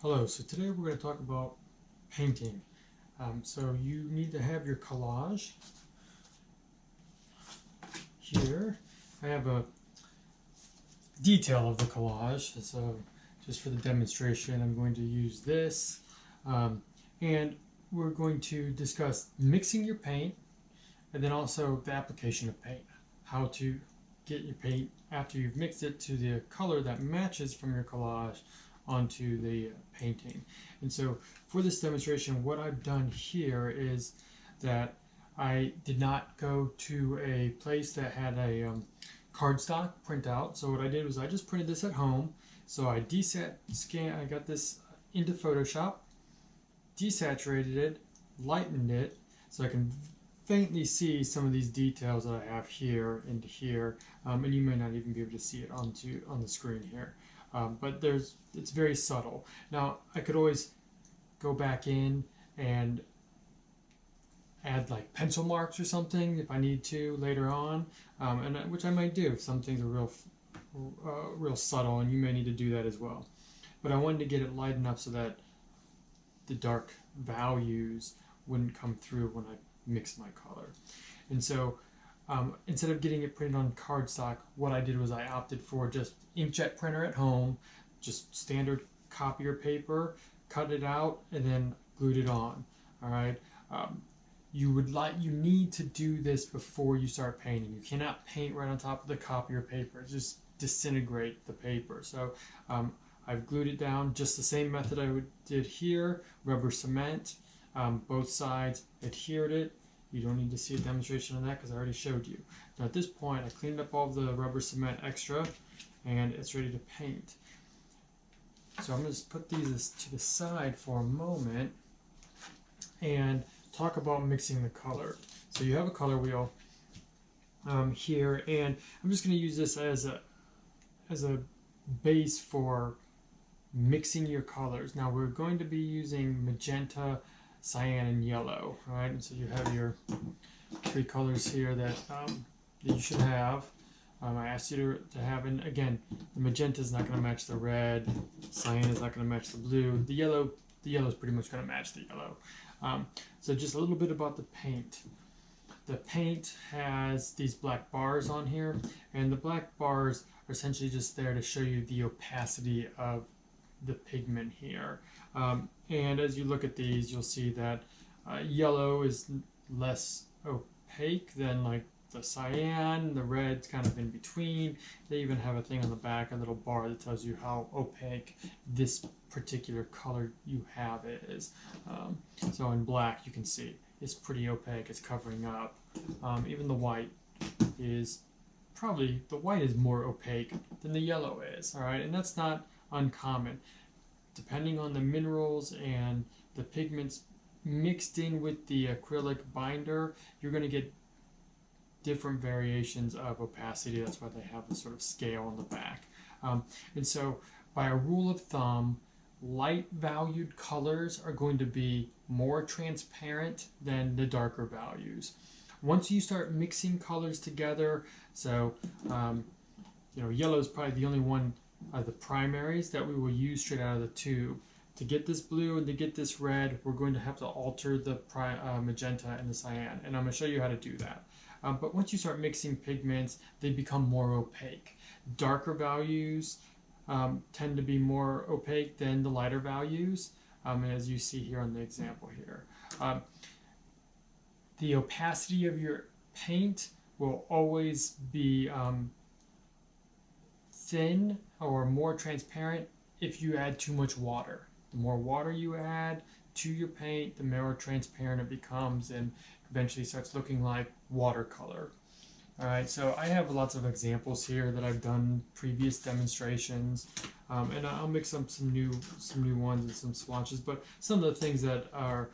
Hello, so today we're going to talk about painting. So you need to have your collage here. I have a detail of the collage, so just for the demonstration I'm going to use this. And we're going to discuss mixing your paint and then also the application of paint. How to get your paint after you've mixed it to the color that matches from your collage onto the painting. And so for this demonstration, what I've done here is that I did not go to a place that had a cardstock printout. So what I did was I just printed this at home. So I I got this into Photoshop, desaturated it, lightened it, so I can faintly see some of these details that I have here into here, and you may not even be able to see it on the screen here. But it's very subtle. Now I could always go back in and add like pencil marks or something if I need to later on, which I might do if some things are real subtle, and you may need to do that as well. But I wanted to get it light enough so that the dark values wouldn't come through when I mix my color. And so instead of getting it printed on cardstock, what I did was I opted for just inkjet printer at home, just standard copier paper, cut it out, and then glued it on. All right. You need to do this before you start painting. You cannot paint right on top of the copier paper. Just disintegrate the paper. So I've glued it down just the same method did here. Rubber cement, both sides, adhered it. You don't need to see a demonstration of that because I already showed you. Now at this point, I cleaned up all the rubber cement extra, and it's ready to paint. So I'm going to put these to the side for a moment and talk about mixing the color. So you have a color wheel here, and I'm just going to use this as a base for mixing your colors. Now we're going to be using magenta, cyan, and yellow, right? And so you have your three colors here that you should have. I asked you to have, and again, the magenta is not going to match the red, cyan is not going to match the blue, the yellow is pretty much going to match the yellow. So just a little bit about the paint. The paint has these black bars on here, and the black bars are essentially just there to show you the opacity of the pigment here. And as you look at these, you'll see that yellow is less opaque than like the cyan. The red's kind of in between. They even have a thing on the back, a little bar that tells you how opaque this particular color you have is. So in black, you can see it's pretty opaque. It's covering up. Even the white is the white is more opaque than the yellow is. All right, and that's not uncommon. Depending on the minerals and the pigments mixed in with the acrylic binder, you're going to get different variations of opacity. That's why they have this sort of scale on the back. And so by a rule of thumb, light valued colors are going to be more transparent than the darker values. Once you start mixing colors together, so yellow is probably the only one of the primaries that we will use straight out of the tube. To get this blue and to get this red, we're going to have to alter the magenta and the cyan, and I'm going to show you how to do that. But once you start mixing pigments, they become more opaque. Darker values tend to be more opaque than the lighter values, as you see here on the example here. The opacity of your paint will always be thin or more transparent if you add too much water. The more water you add to your paint, the more transparent it becomes and eventually starts looking like watercolor. All right, so I have lots of examples here that I've done previous demonstrations, and I'll mix up some new ones and some swatches. But some of the things that are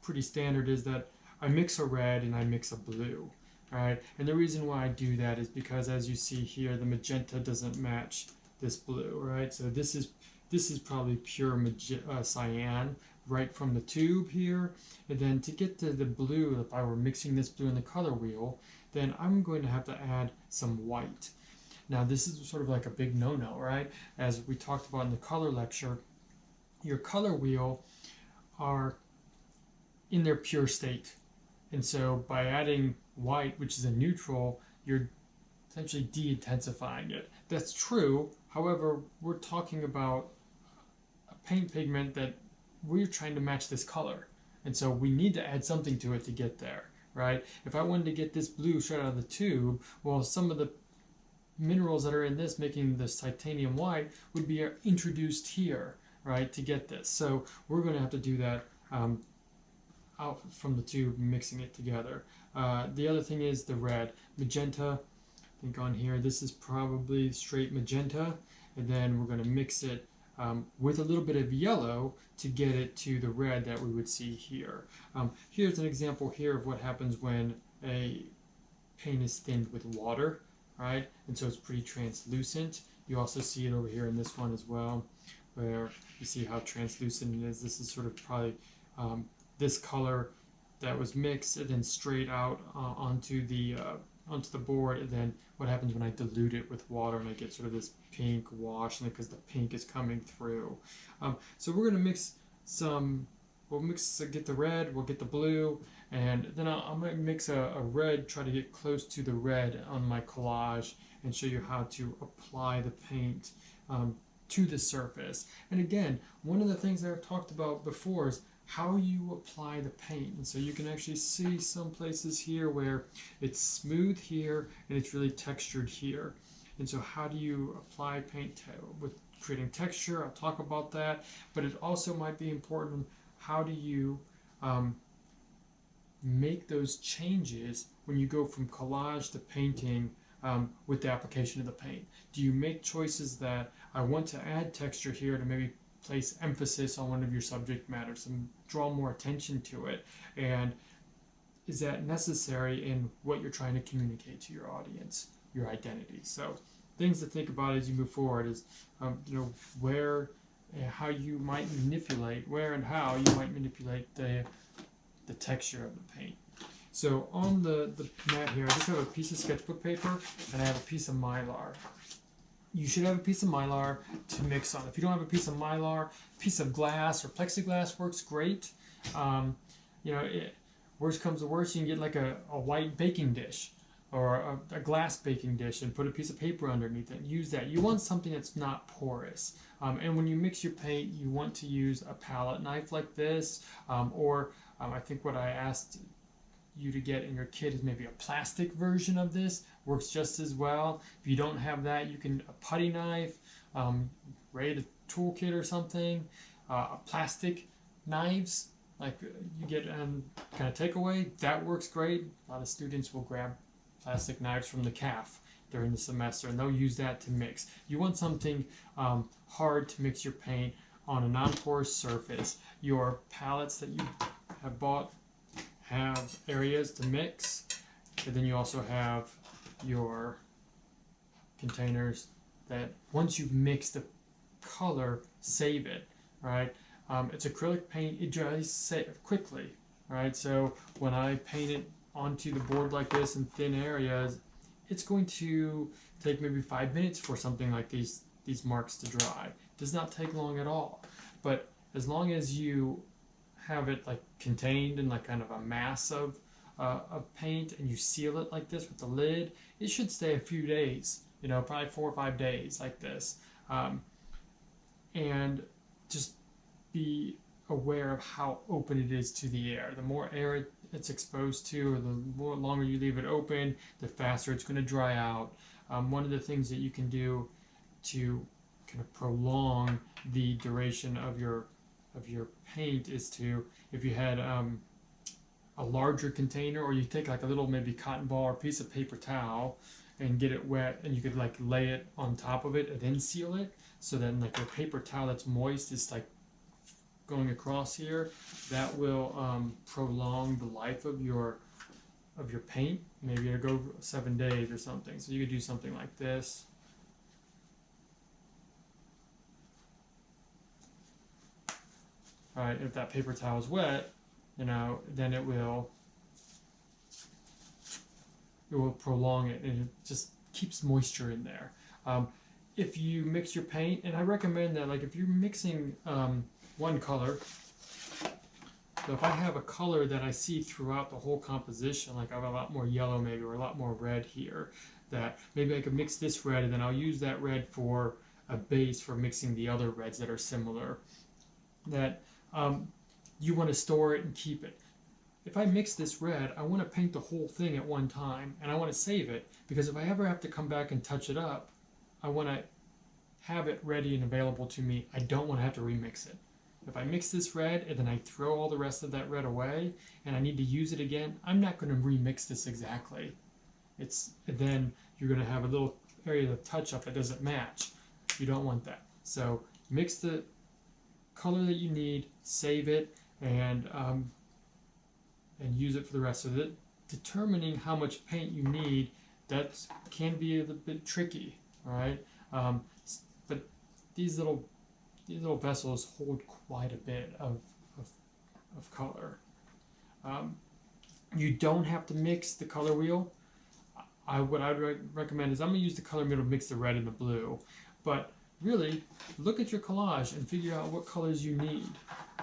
pretty standard is that I mix a red and I mix a blue. All right, and the reason why I do that is because, as you see here, the magenta doesn't match this blue. Right, so this is probably pure cyan right from the tube here. And then to get to the blue, if I were mixing this blue in the color wheel, then I'm going to have to add some white. Now this is sort of like a big no-no, right? As we talked about in the color lecture, your color wheel are in their pure state. And so by adding white, which is a neutral, you're essentially de-intensifying it. That's true. However, we're talking about a paint pigment that we're trying to match this color. And so we need to add something to it to get there, right? If I wanted to get this blue straight out of the tube, well, some of the minerals that are in this making this titanium white would be introduced here, right, to get this. So we're going to have to do that out from the tube, mixing it together. The other thing is the red. Magenta, I think on here, this is probably straight magenta, and then we're going to mix it with a little bit of yellow to get it to the red that we would see here. Here's an example here of what happens when a paint is thinned with water, right? And so it's pretty translucent. You also see it over here in this one as well, where you see how translucent it is. This is sort of probably this color that was mixed and then straight out onto the board, and then what happens when I dilute it with water and I get sort of this pink wash, and because the pink is coming through. So we're going to mix some, get the red, we'll get the blue, and then I'm going to mix a red, try to get close to the red on my collage and show you how to apply the paint to the surface. And again, one of the things that I've talked about before is how you apply the paint. And so you can actually see some places here where it's smooth here and it's really textured here. And so how do you apply paint with creating texture? I'll talk about that, but it also might be important, how do you make those changes when you go from collage to painting with the application of the paint? Do you make choices that I want to add texture here to maybe place emphasis on one of your subject matters and draw more attention to it? And is that necessary in what you're trying to communicate to your audience, your identity? So things to think about as you move forward is, where and how you might manipulate, the texture of the paint. So on the mat here, I just have a piece of sketchbook paper and I have a piece of Mylar. You should have a piece of Mylar to mix on. If you don't have a piece of Mylar, piece of glass or plexiglass works great. Worst comes to worst, you can get like a white baking dish or a glass baking dish and put a piece of paper underneath it. Use that. You want something that's not porous. And when you mix your paint, you want to use a palette knife like this, or I think what I asked you to get in your kit is maybe a plastic version of this. Works just as well. If you don't have that, you can a putty knife, raid a toolkit or something, plastic knives like you get kind of takeaway. That works great. A lot of students will grab plastic knives from the CAF during the semester, and they'll use that to mix. You want something hard to mix your paint on a non-porous surface. Your palettes that you have bought have areas to mix, and then you also have your containers that once you've mixed the color, save it, right? It's acrylic paint, it dries quickly, right? So when I paint it onto the board like this in thin areas, it's going to take maybe 5 minutes for something like these marks to dry. It does not take long at all. But as long as you have it like contained in like kind of a mass of paint, and you seal it like this with the lid, it should stay a few days, probably 4 or 5 days like this. And just be aware of how open it is to the air. The more air it's exposed to, or the more longer you leave it open, the faster it's going to dry out. One of the things that you can do to kind of prolong the duration of your paint is to, if you had a larger container, or you take like a little maybe cotton ball or piece of paper towel and get it wet, and you could like lay it on top of it and then seal it, so then like a paper towel that's moist is like going across here. That will prolong the life of your paint. Maybe it'll go 7 days or something. So you could do something like this. All right, if that paper towel is wet, then it will prolong it, and it just keeps moisture in there. If you mix your paint, and I recommend that, like if you're mixing one color. So if I have a color that I see throughout the whole composition, like I have a lot more yellow maybe, or a lot more red here, that maybe I could mix this red and then I'll use that red for a base for mixing the other reds that are similar, that you want to store it and keep it. If I mix this red, I want to paint the whole thing at one time, and I want to save it, because if I ever have to come back and touch it up, I want to have it ready and available to me. I don't want to have to remix it. If I mix this red and then I throw all the rest of that red away and I need to use it again, I'm not going to remix this exactly. Then you're going to have a little area of touch up that doesn't match. You don't want that. So mix the color that you need, save it, and use it for the rest of it. Determining how much paint you need, that can be a little bit tricky, all right? But these little vessels hold quite a bit of color. You don't have to mix the color wheel. What I would recommend is I'm going to use the color wheel to mix the red and the blue. But really, look at your collage and figure out what colors you need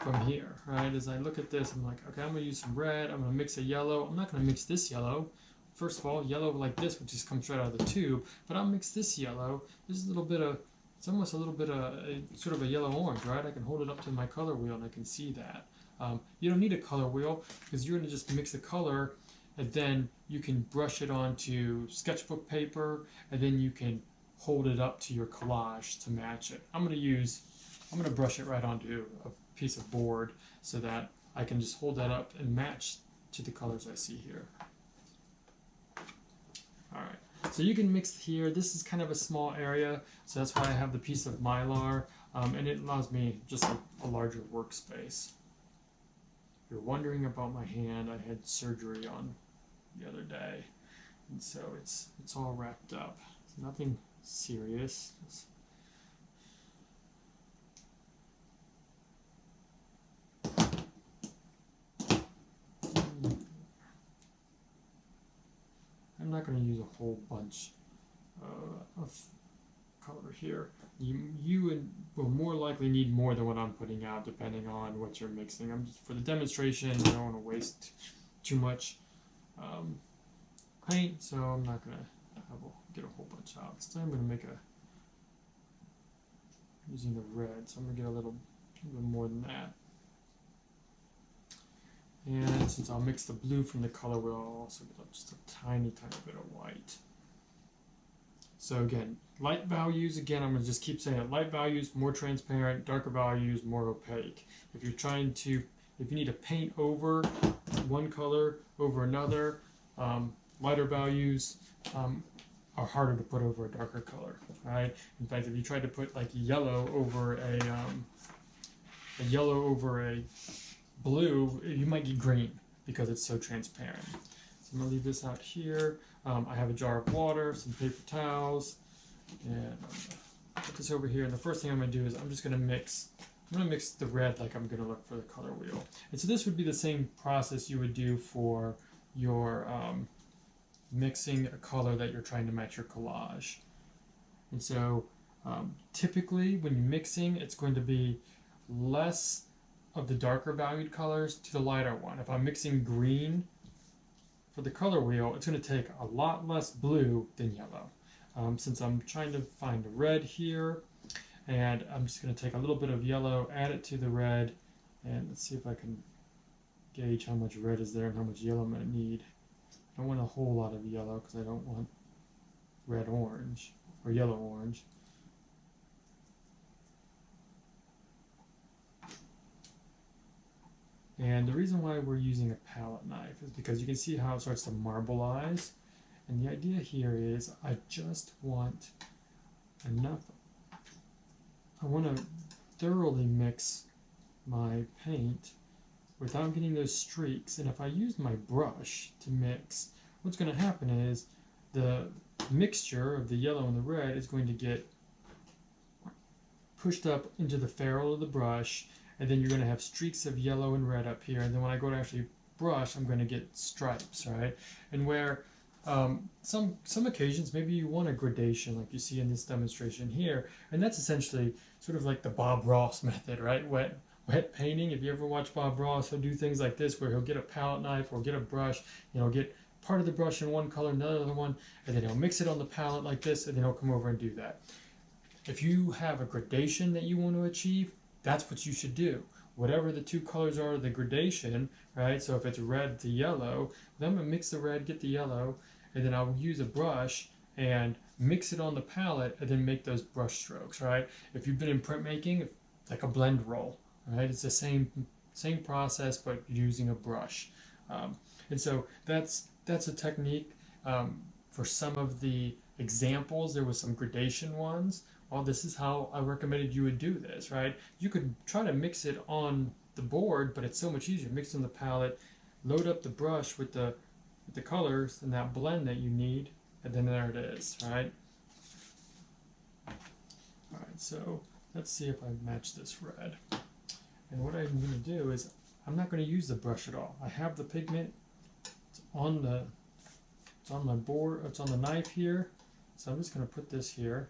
from here, right? As I look at this, I'm like, okay, I'm going to use some red. I'm going to mix a yellow. I'm not going to mix this yellow. First of all, yellow like this, which just comes straight out of the tube. But I'll mix this yellow. There's a little bit of, it's almost a little bit of sort of a yellow orange, right? I can hold it up to my color wheel and I can see that. You don't need a color wheel because you're going to just mix the color, and then you can brush it onto sketchbook paper, and then you can hold it up to your collage to match it. I'm going to brush it right onto a piece of board so that I can just hold that up and match to the colors I see here. All right, so you can mix here. This is kind of a small area, so that's why I have the piece of Mylar, and it allows me just a larger workspace. If you're wondering about my hand, I had surgery on the other day, and so it's all wrapped up. It's nothing serious. I'm not going to use a whole bunch of color here. You will more likely need more than what I'm putting out, depending on what you're mixing. For the demonstration, I don't want to waste too much paint, so I'm not going to get a whole bunch out. Instead, I'm going to make using the red, so I'm going to get a little bit more than that. And since I'll mix the blue from the color wheel, I'll also get just a tiny bit of white. So again, light values, again, I'm going to just keep saying it. Light values, more transparent. Darker values, more opaque. If you need to paint over one color over another, lighter values are harder to put over a darker color, right? In fact, if you tried to put like yellow over a blue, you might get green because it's so transparent. So I'm going to leave this out here. I have a jar of water, some paper towels, and I'm going to put this over here. And the first thing I'm going to do is I'm going to mix the red like I'm going to look for the color wheel. And so this would be the same process you would do for your mixing a color that you're trying to match your collage. And so typically when you're mixing, it's going to be less of the darker valued colors to the lighter one. If I'm mixing green for the color wheel, it's going to take a lot less blue than yellow. Since I'm trying to find a red here, and I'm just going to take a little bit of yellow, add it to the red, and let's see if I can gauge how much red is there and how much yellow I'm going to need. I don't want a whole lot of yellow because I don't want red-orange or yellow-orange. And the reason why we're using a palette knife is because you can see how it starts to marbleize. And the idea here is I just want enough. I want to thoroughly mix my paint without getting those streaks. And if I use my brush to mix, what's going to happen is the mixture of the yellow and the red is going to get pushed up into the ferrule of the brush, and then you're going to have streaks of yellow and red up here, and then when I go to actually brush, I'm going to get stripes, right? And where some occasions maybe you want a gradation like you see in this demonstration here, and that's essentially sort of like the Bob Ross method, right? wet painting. If you ever watch Bob Ross, he'll do things like this where he'll get a palette knife or get a brush, and he'll get part of the brush in one color, another one, and then he'll mix it on the palette like this, and then he'll come over and do that. If you have a gradation that you want to achieve, that's what you should do. Whatever the two colors are, the gradation, right? So if it's red to yellow, then I'm going to mix the red, get the yellow, and then I'll use a brush and mix it on the palette and then make those brush strokes, right? If you've been in printmaking, like a blend roll, right? It's the same process, but using a brush. And so that's a technique. For some of the examples, there was some gradation ones. Well, this is how I recommended you would do this, right? You could try to mix it on the board, but it's so much easier. Mix on the palette, load up the brush with the colors and that blend that you need, and then there it is, right? All right, so let's see if I match this red. And what I'm going to do is I'm not going to use the brush at all. I have the pigment. It's on my board. It's on the knife here. So I'm just going to put this here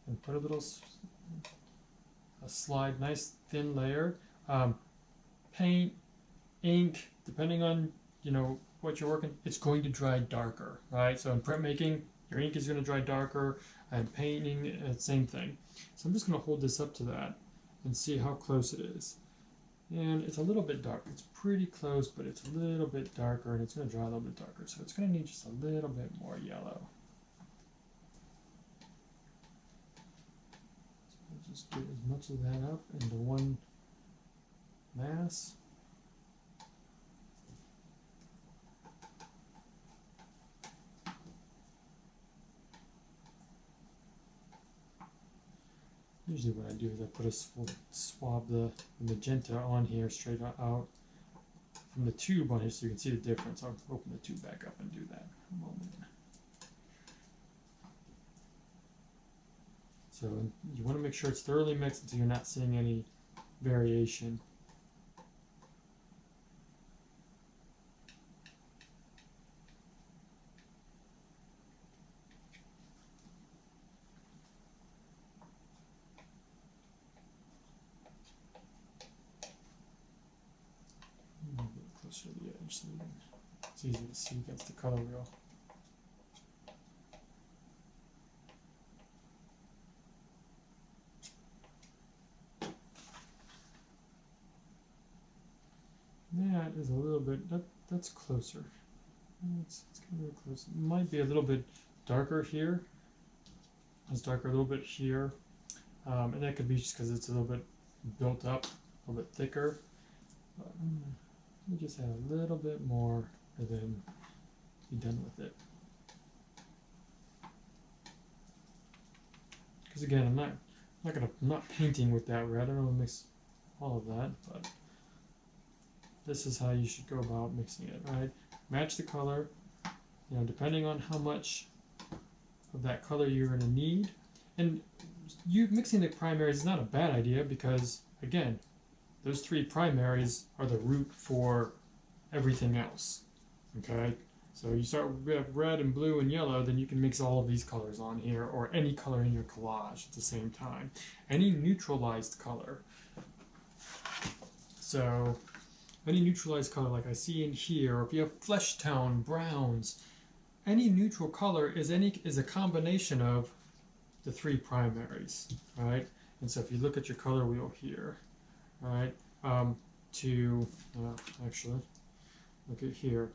and put a slide, nice thin layer. Paint, ink, depending on what you're working, it's going to dry darker, right? So in printmaking, your ink is going to dry darker, and painting, same thing. So I'm just going to hold this up to that and see how close it is. And it's a little bit dark. It's pretty close, but it's a little bit darker, and it's going to dry a little bit darker. So it's going to need just a little bit more yellow. So I'll just get as much of that up into one mass. Usually what I do is I put swab the magenta on here straight out from the tube on here so you can see the difference. I'll open the tube back up and do that in a moment. So you want to make sure it's thoroughly mixed until you're not seeing any variation. A little bit closer to the edge so it's easy to see against the color wheel. That is a little bit, that's closer. It's getting real close. It might be a little bit darker here. It's darker a little bit here. And that could be just because it's a little bit built up, a little bit thicker. But let me just add a little bit more and then be done with it. Because again, I'm not painting with that red. I don't want to mix all of that, but this is how you should go about mixing it, right? Match the color, depending on how much of that color you're going to need. And you mixing the primaries is not a bad idea because, again, those three primaries are the root for everything else, okay? So you start with red and blue and yellow, then you can mix all of these colors on here or any color in your collage at the same time. Any neutralized color. So any neutralized color like I see in here, or if you have flesh tone, browns, any neutral color is a combination of the three primaries, right? And so if you look at your color wheel here, right, actually, look at here.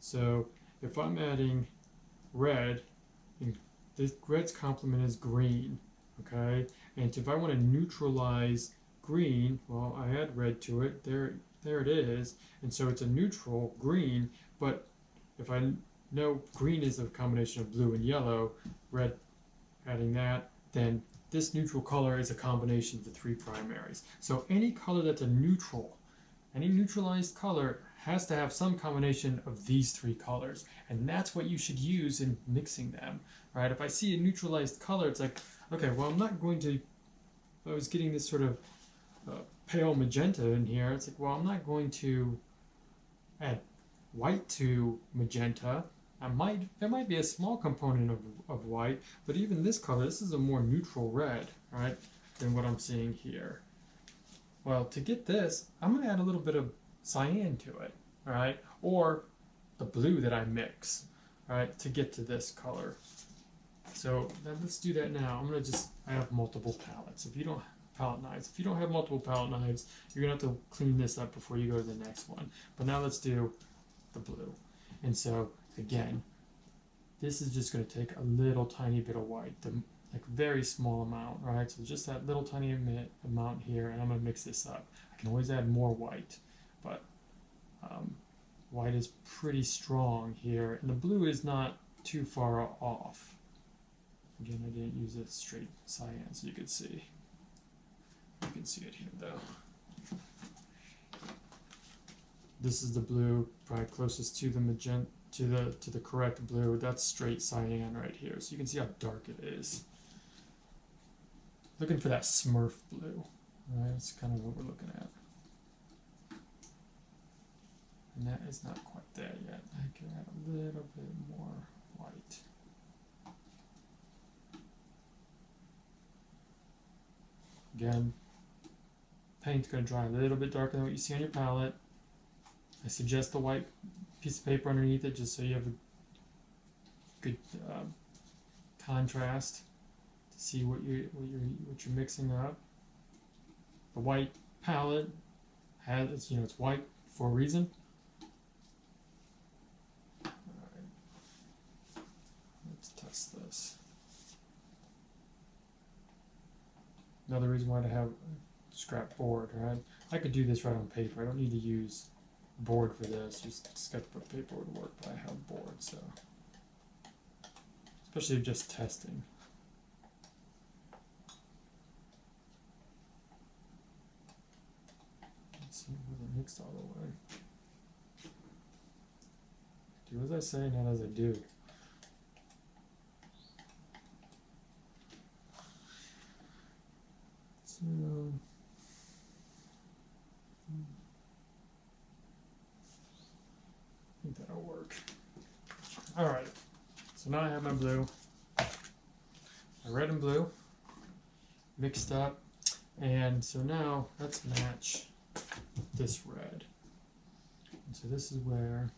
So if I'm adding red, and this red's complement is green, okay? And if I want to neutralize green, well, I add red to it. There it is. And so it's a neutral green, but if I know green is a combination of blue and yellow, red adding that, then this neutral color is a combination of the three primaries. So any color that's a neutral, any neutralized color has to have some combination of these three colors. And that's what you should use in mixing them, right? If I see a neutralized color, it's like, okay, well, I'm not going to, if I was getting this sort of pale magenta in here, it's like, well, I'm not going to add white to magenta. There might be a small component of white, but even this color, this is a more neutral red, right? than what I'm seeing here. Well, to get this, I'm going to add a little bit of cyan to it, all right? Or the blue that I mix, all right, to get to this color. So let's do that now. I'm going to I have multiple palettes. If you don't have multiple palette knives, you're going to have to clean this up before you go to the next one. But now let's do the blue. And so, again, this is just going to take a little tiny bit of white, like very small amount, right? So just that little tiny amount here, and I'm going to mix this up. I can always add more white, but white is pretty strong here, and the blue is not too far off. Again, I didn't use a straight cyan, so you can see. You can see it here, though. This is the blue, probably closest to the magenta, to the correct blue. That's straight cyan right here, so you can see how dark it is. Looking for that Smurf blue, right? That's kind of what we're looking at. And that is not quite there yet. I can add a little bit more white. Again, paint's going to dry a little bit darker than what you see on your palette. I suggest the white piece of paper underneath it just so you have a good contrast to see what you're mixing up. The white palette has, it's white for a reason. All right. Let's test this. Another reason why to have scrap board, right? I could do this right on paper. I don't need to use board for this. Just sketchbook paper would work, but I have board, so especially just testing. Let's see if it wasn't mixed all the way. Do as I say, not as I do. So I think that'll work. All right, so now I have my blue, my red and blue mixed up, and so now let's match this red. And so this is where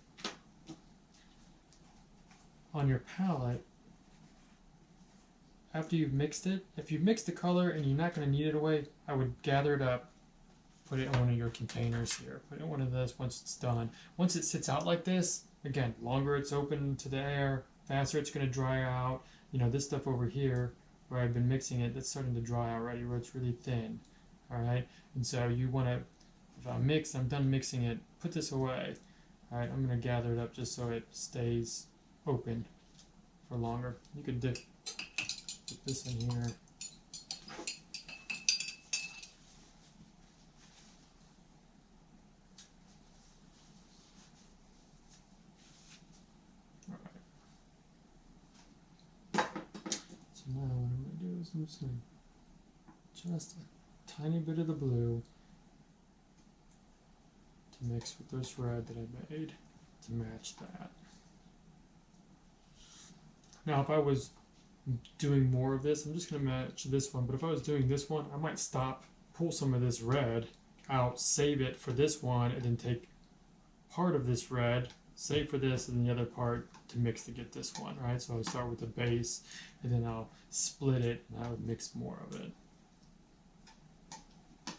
on your palette, after you've mixed it, if you've mixed the color and you're not going to knead it away, I would gather it up, put it in one of your containers here. Put it in one of this once it's done. Once it sits out like this, again, longer it's open to the air, faster it's going to dry out. This stuff over here where I've been mixing it, that's starting to dry already, where it's really thin. All right, and so you want to, if I'm done mixing it, put this away. All right, I'm going to gather it up just so it stays open for longer. You could dip this in here. So now what I'm going to do is I'm just going to just a tiny bit of the blue to mix with this red that I made to match that. Now if I was doing more of this, I'm just going to match this one, but if I was doing this one, I might stop, pull some of this red out, save it for this one, and then take part of this red, save for this, and then the other part to mix to get this one, right? So I would start with the base, and then I'll split it, and I would mix more of it. A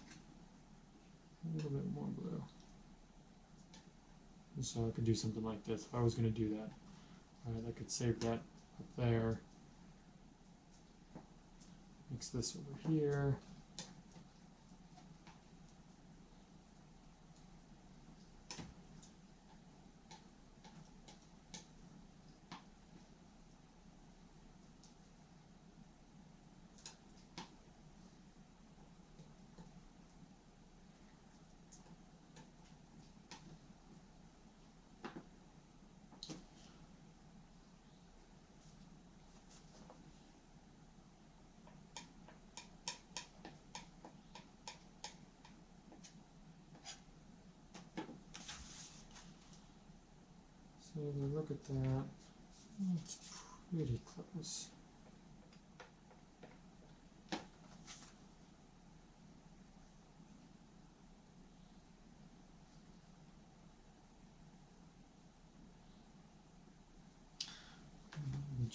little bit more blue. And so I could do something like this if I was going to do that. All right, I could save that up there. Mix this over here. So if I look at that, that's pretty close.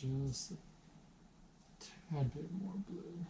just a tad bit more blue.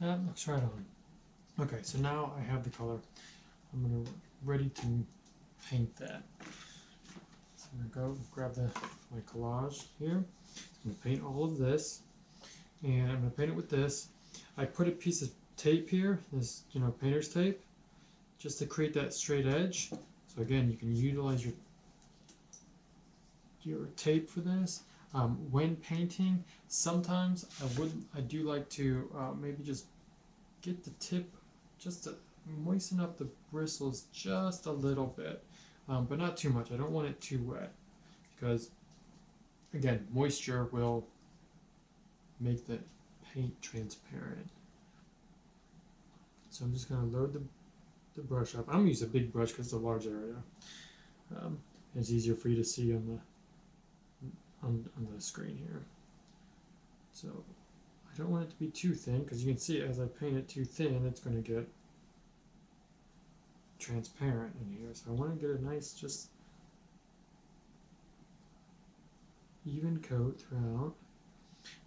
That looks right on. Okay, so now I have the color. I'm ready to paint that. So I'm gonna go grab my collage here. I'm gonna paint all of this, and I'm gonna paint it with this. I put a piece of tape here, this painter's tape, just to create that straight edge. So again, you can utilize your tape for this. When painting, sometimes I do like to maybe just get the tip just to moisten up the bristles just a little bit, but not too much. I don't want it too wet because, again, moisture will make the paint transparent. So I'm just going to load the brush up. I'm going to use a big brush because it's a large area. It's easier for you to see on the screen here. So I don't want it to be too thin because you can see as I paint it too thin, it's going to get transparent in here. So I want to get a nice, just even coat throughout.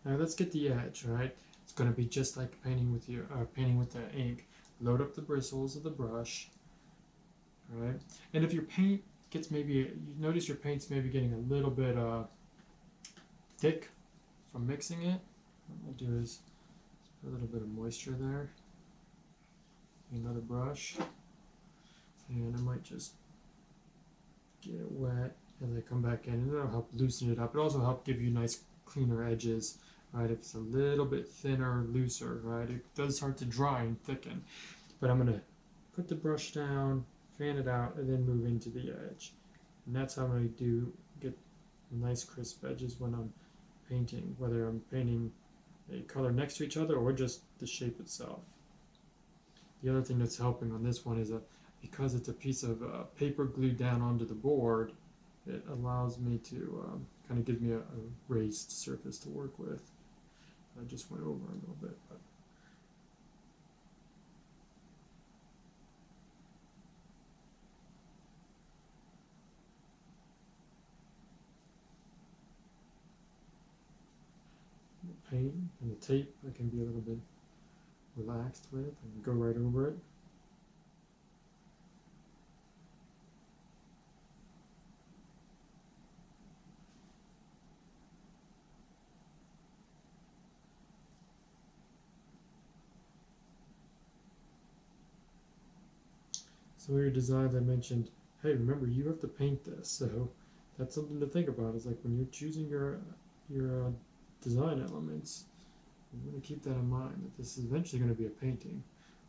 Now let's get the edge, right? It's going to be just like painting with the ink. Load up the bristles of the brush, right? And if your paint gets you notice your paint's maybe getting a little bit thick from mixing it, what I'll do is put a little bit of moisture there. Another brush, and I might just get it wet as I come back in, and that'll help loosen it up. It also helps give you nice cleaner edges, right? If it's a little bit thinner, looser, right? It does start to dry and thicken. But I'm gonna put the brush down, fan it out, and then move into the edge. And that's how I get nice crisp edges when I'm painting, whether I'm painting a color next to each other or just the shape itself. The other thing that's helping on this one is because it's a piece of paper glued down onto the board, it allows me to kind of give me a raised surface to work with. I just went over a little bit, but the paint and the tape I can be a little bit relaxed with and go right over it. So in your designs I mentioned, hey, remember you have to paint this, so that's something to think about. It's like when you're choosing your design elements, you want to keep that in mind, that this is eventually going to be a painting.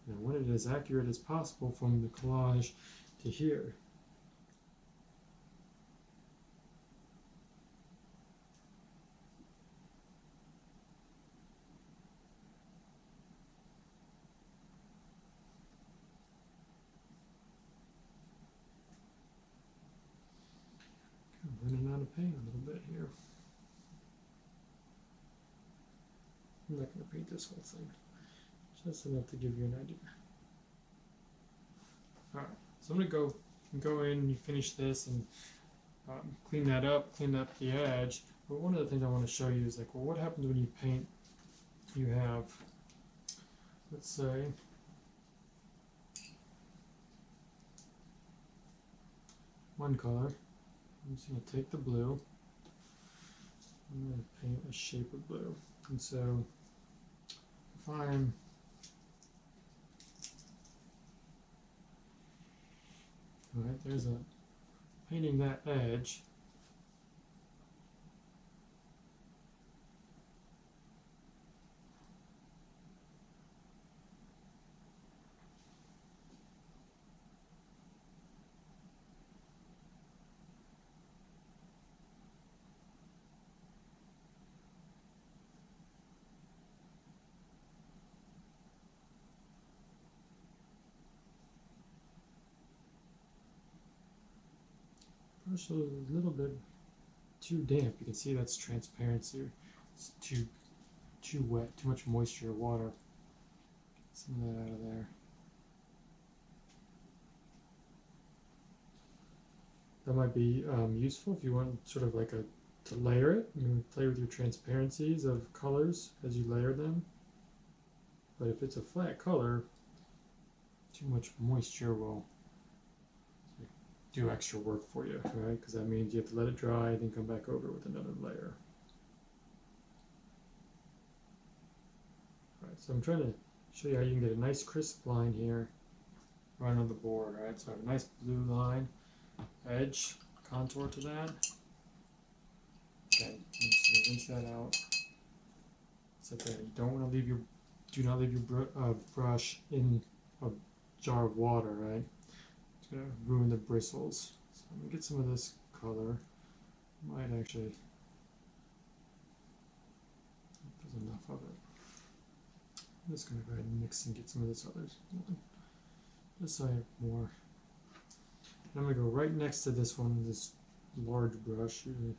And I want it as accurate as possible from the collage to here. I'm running out of paint a little bit here. I'm not going to paint this whole thing, just enough to give you an idea. Alright, so I'm going to go in and finish this and clean that up, clean up the edge. But one of the things I want to show you is like, well, what happens when you paint? You have, let's say, one color. I'm just going to take the blue. I'm going to paint a shape of blue. And so if I'm there's painting that edge, brush is a little bit too damp. You can see that's transparency. It's too wet, too much moisture or water. Get some of that out of there. That might be useful if you want sort of like to layer it. You can play with your transparencies of colors as you layer them. But if it's a flat color, too much moisture will do extra work for you, right? Because that means you have to let it dry and then come back over with another layer. All right, so I'm trying to show you how you can get a nice crisp line here right on the board, right? So I have a nice blue line, edge, contour to that. Okay, I'm just gonna rinse that out. It's okay. You don't want to leave your, do not leave your brush in a jar of water, right? It's gonna ruin the bristles. So I'm gonna get some of this color. Might actually, there's enough of it. I'm just gonna go ahead and mix and get some of this other, just so I have more. And I'm gonna go right next to this one, this large brush. Usually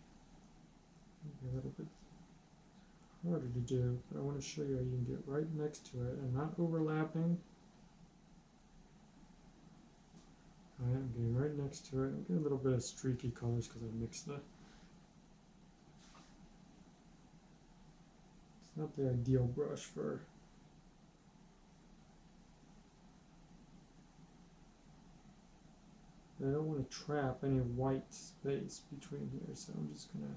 a little bit harder to do, but I want to show you how you can get right next to it and not overlapping. Alright, I'm getting right next to it. I'll get a little bit of streaky colors because I mixed the. It's not the ideal brush for. I don't want to trap any white space between here, so I'm just gonna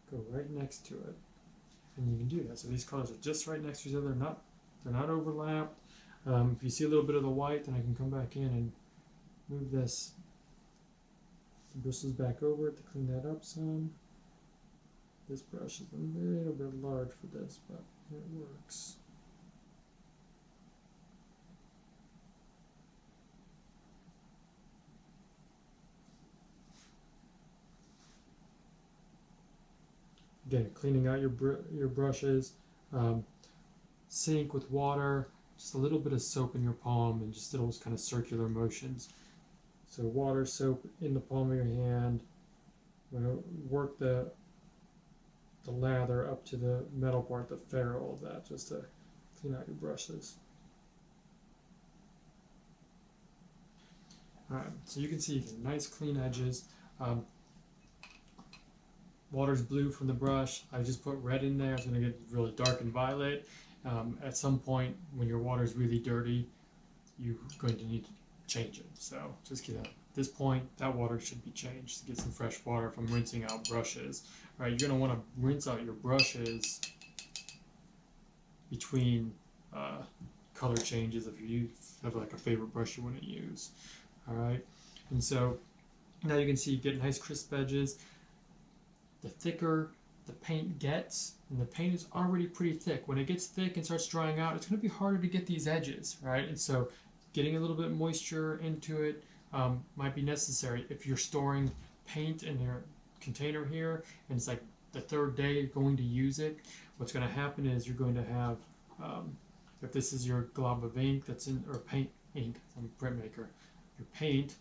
go right next to it, and you can do that. So these colors are just right next to each other. They're not overlapped. If you see a little bit of the white, then I can come back in and move the bristles back over it to clean that up some. This brush is a little bit large for this, but it works. Again, cleaning out your brushes, sink with water, just a little bit of soap in your palm, and just those kind of circular motions. So water, soap in the palm of your hand. Work the lather up to the metal part, the ferrule of that, just to clean out your brushes. Alright, so you can see you get nice clean edges. Water's blue from the brush. I just put red in there. It's going to get really dark and violet. At some point, when your water is really dirty, you're going to need to change it. So just get at this point, that water should be changed to get some fresh water from rinsing out brushes. All right, you're going to want to rinse out your brushes between color changes if you have like a favorite brush you want to use. All right, and so now you can see you get nice crisp edges. The thicker the paint gets, and the paint is already pretty thick. When it gets thick and starts drying out, it's going to be harder to get these edges, right? And so getting a little bit of moisture into it might be necessary. If you're storing paint in your container here, and it's like the third day you're going to use it, what's going to happen is you're going to have, if this is your glob of ink that's in, or paint ink, I'm a printmaker, your paint,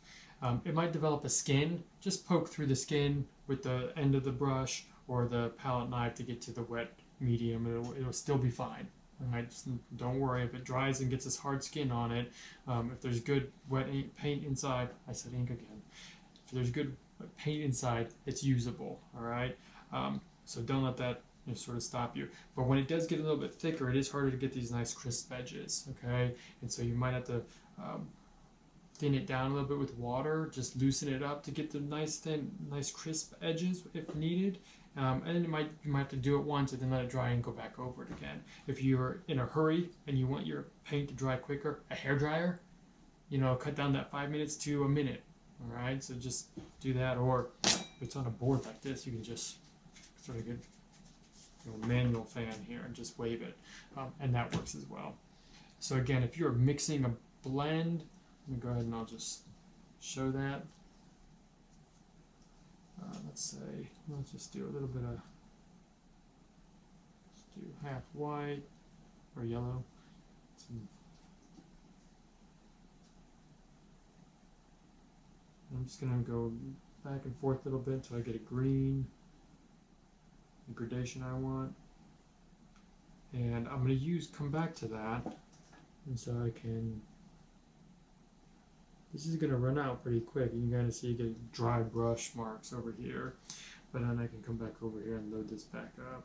it might develop a skin. Just poke through the skin with the end of the brush or the palette knife to get to the wet medium. It'll still be fine. All right, just don't worry if it dries and gets this hard skin on it. If there's good wet ink, paint inside, I said ink again. If there's good paint inside, it's usable. All right, so don't let that sort of stop you. But when it does get a little bit thicker, it is harder to get these nice crisp edges. Okay, and so you might have to thin it down a little bit with water, just loosen it up to get the nice thin, nice crisp edges if needed. And then you might have to do it once and then let it dry and go back over it again. If you're in a hurry and you want your paint to dry quicker, a hairdryer, cut down that 5 minutes to a minute. All right, so just do that. Or if it's on a board like this, you can just sort of get a manual fan here and just wave it, and that works as well. So again, if you're mixing a blend, let me go ahead and I'll just show that. Let's just do a little bit of, let's do half white or yellow. I'm just going to go back and forth a little bit until I get a green, the gradation I want. And I'm going to come back to that, and so I can, this is going to run out pretty quick. You can kind of see you get dry brush marks over here, but then I can come back over here and load this back up.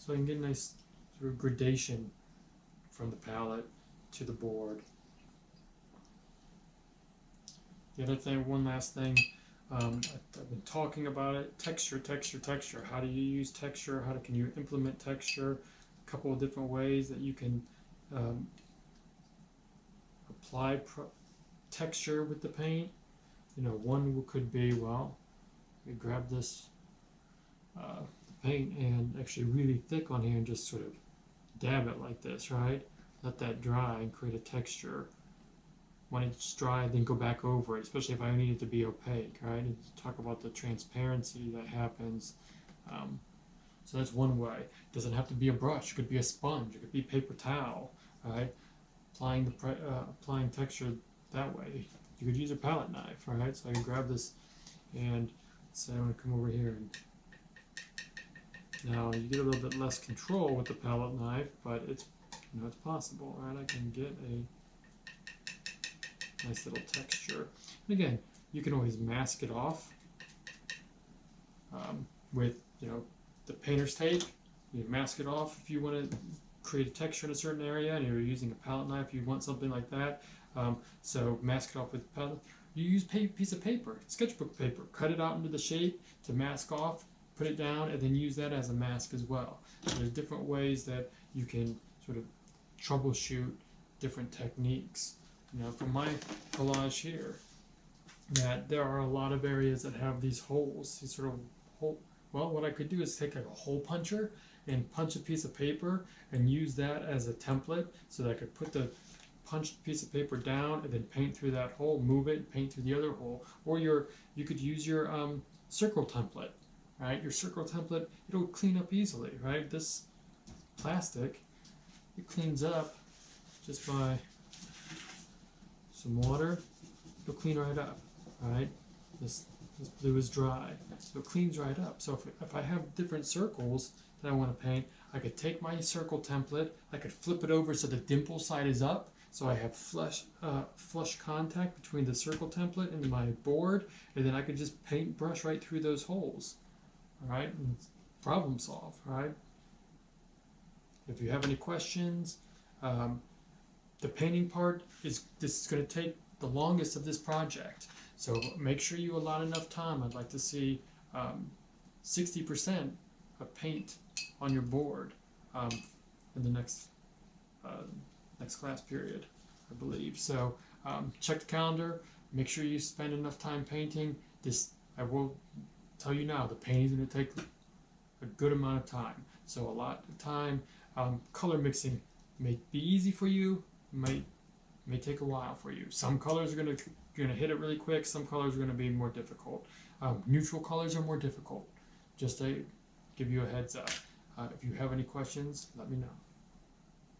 So I can get a nice sort of gradation from the palette to the board. The other thing, one last thing, I've been talking about it, texture. How do you use texture? Can you implement texture? A couple of different ways that you can apply texture with the paint. One could be, well, we grab this paint and actually really thick on here and just sort of dab it like this, right? Let that dry and create a texture. When it's dry, then go back over it, especially if I need it to be opaque, right? And talk about the transparency that happens. So that's one way. It doesn't have to be a brush. It could be a sponge. It could be paper towel, right? Applying texture that way. You could use a palette knife, right? So I can grab this and say I want to come over here and now you get a little bit less control with the palette knife, but it's it's possible, right? I can get a nice little texture. And again, you can always mask it off with the painter's tape. You mask it off if you want to create a texture in a certain area, and you're using a palette knife. You want something like that. So mask it off with the palette. You use piece of paper, sketchbook paper. Cut it out into the shape to mask off. Put it down, and then use that as a mask as well. So there's different ways that you can sort of troubleshoot different techniques. For my collage here, that there are a lot of areas that have these holes, these sort of hole. Well, what I could do is take like a hole puncher and punch a piece of paper and use that as a template, so that I could put the punched piece of paper down and then paint through that hole, move it, paint through the other hole. Or you could use your circle template. Right, your circle template, it'll clean up easily, right? This plastic, it cleans up just by some water. It'll clean right up, right? This blue is dry, so it cleans right up. So if I have different circles that I want to paint, I could take my circle template, I could flip it over so the dimple side is up, so I have flush contact between the circle template and my board, and then I could just brush right through those holes. Right, and problem solve, right? If you have any questions, the painting part this is going to take the longest of this project, so make sure you allot enough time. I'd like to see 60% of paint on your board in the next class period, I believe. So check the calendar. Make sure you spend enough time painting. I will tell you now, the painting is going to take a good amount of time. So a lot of time. Color mixing may be easy for you, may take a while for you. Some colors are going to hit it really quick. Some colors are going to be more difficult. Neutral colors are more difficult. Just to give you a heads up. If you have any questions, let me know.